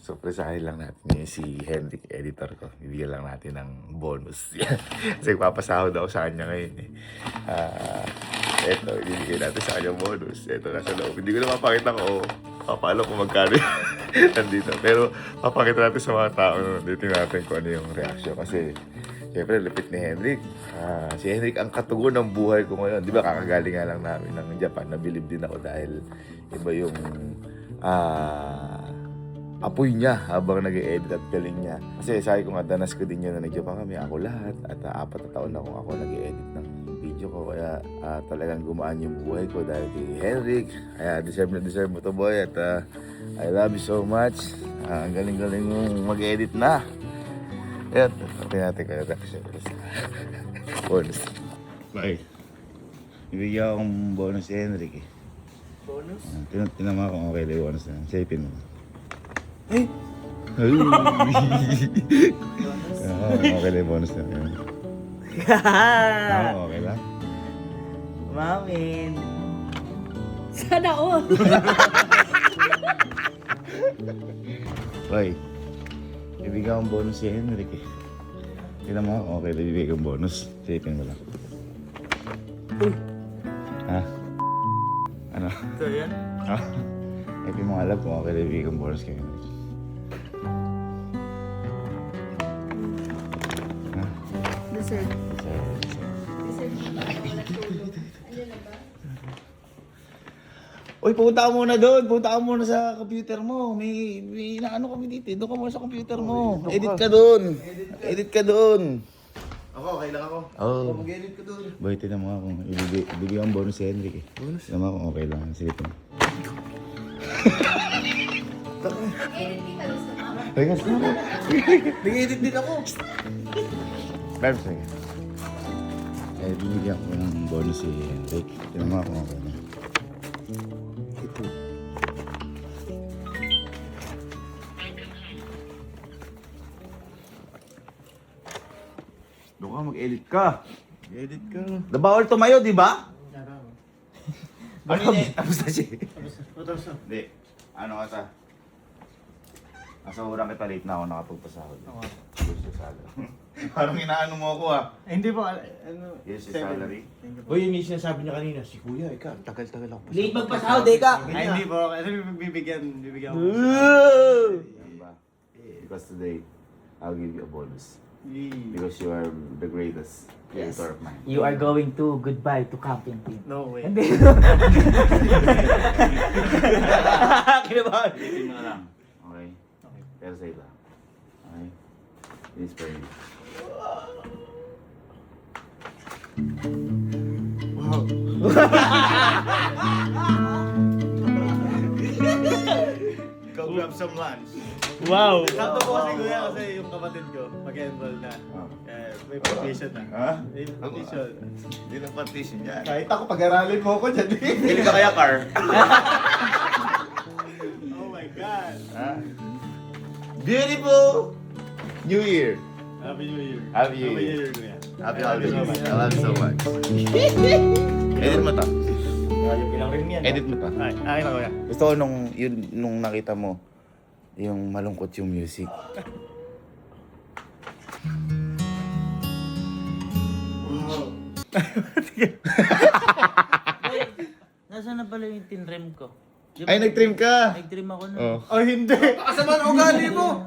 surpresahin lang natin ngayon si Henrik, editor ko. Bibigyan lang natin ng bonus. Kasi papasahod ako sa kanya ngayon eh. Eto, ibibigay natin sa kanya bonus. Eto, nasa loob. Hindi ko na mapakita ko paano kung magkano nandito. Pero papakita natin sa mga tao na nandito natin kung ano yung reaction. Kasi siyempre, lupit ni Henrik. Si Henrik ang katugon ng buhay ko ngayon. Di ba, kakagaling nga lang namin ng Japan. Nabilib din ako dahil iba yung apoy niya habang nag-e-edit at galing niya. Kasi sabi ko nga, danas ko din yun na nag-Japan kami. Ako lahat. At 4 na taon na kung ako nag-e-edit ng video ko. Kaya talagang gumaan yung buhay ko dahil kay Henrik. Kaya deserve na deserve mo to, boy. At I love you so much. Ang galing-galing mong mag-edit na. Ayan, sabi natin kayo reaction. Bonus. Bye. Ibigyan akong bonus si Henrik eh. Bonus? Tinama kung okay lang bonus na. Sipin mo. Eh? Ay! Bonus? Okay lang bonus na. Okay lang? Mamin. Sana all. Bye. Ibigyan akong bonus si Henrik eh. Tignan mo, okay lang ibigay kong bonus. Sipin mo lang. Ha? Ano? Ito yan? Ha? Hindi mo alam kung okay lang ibigay kong bonus kay Henrik. Ha? Dessert. Uy, punta ka muna doon. Punta ka muna sa computer mo. May inaano kami dito. Doon ka muna sa computer mo. Edit ka doon. Edit ka doon. Ako, okay lang ako. Oo. Mag-edit ko doon. Boy, tinan mo nga kung ibigay ang bonus si Henrik eh. Bonus? Tinan mo kung okay lang. Sige po. Regas na mo. Nag-edit din ako. Pero sige. Eh, bibigyan ko ng bonus si Henrik. Tinan mo nga kung okay lang. Ito. Doon ka, mag-edit ka. Edit ka. Bawal tumayo, di ba? Ano yun? Tapos na siya. Tapos na. Hindi. Ano ka sa? Nasa urang kita late na ako nakapagpasahod. Ako. Here's your salary. Parang inaano mo ako ah. Hindi po, ano? Here's your salary. Thank you po. Uy, yung sinasabi niya kanina, si Kuya, ikaw, tagal-tagal ako pa. Late magpasahod, Eka. Ay, hindi po. Ano bibigyan ko? Yan ba? Because today, I'll give you a bonus. Because you are the greatest creator of mine. You are going to goodbye to camping team. No way. Hindi. Kinabahan. Isipin mo na lang. Okay? Pero sa iba. Okay? This is for you. Wow. Go grab some lunch. Wow! Sakto po kasi kuya kasi yung kapatid ko mag-enroll na. Oh. May petition na. Ha? May petition. Hindi na partition yan. Kahit ako pag-aralin mo ako dyan eh. Pili ka kaya car? Oh my God! Ha? Beautiful New Year! Happy New Year! Happy New Year. kuya! Happy holidays. I love you so much. Edit mo to. Ayun lang rin yan. Edit mo to. Ay, akin na kuya. Gusto ko nung nakita mo, yung malungkot yung music. Nasaan na pala yung tinrem ko? Ay, nag-trim ka! Nag-trim ako na. Oh. Oh, hindi! Kasama na ugali mo!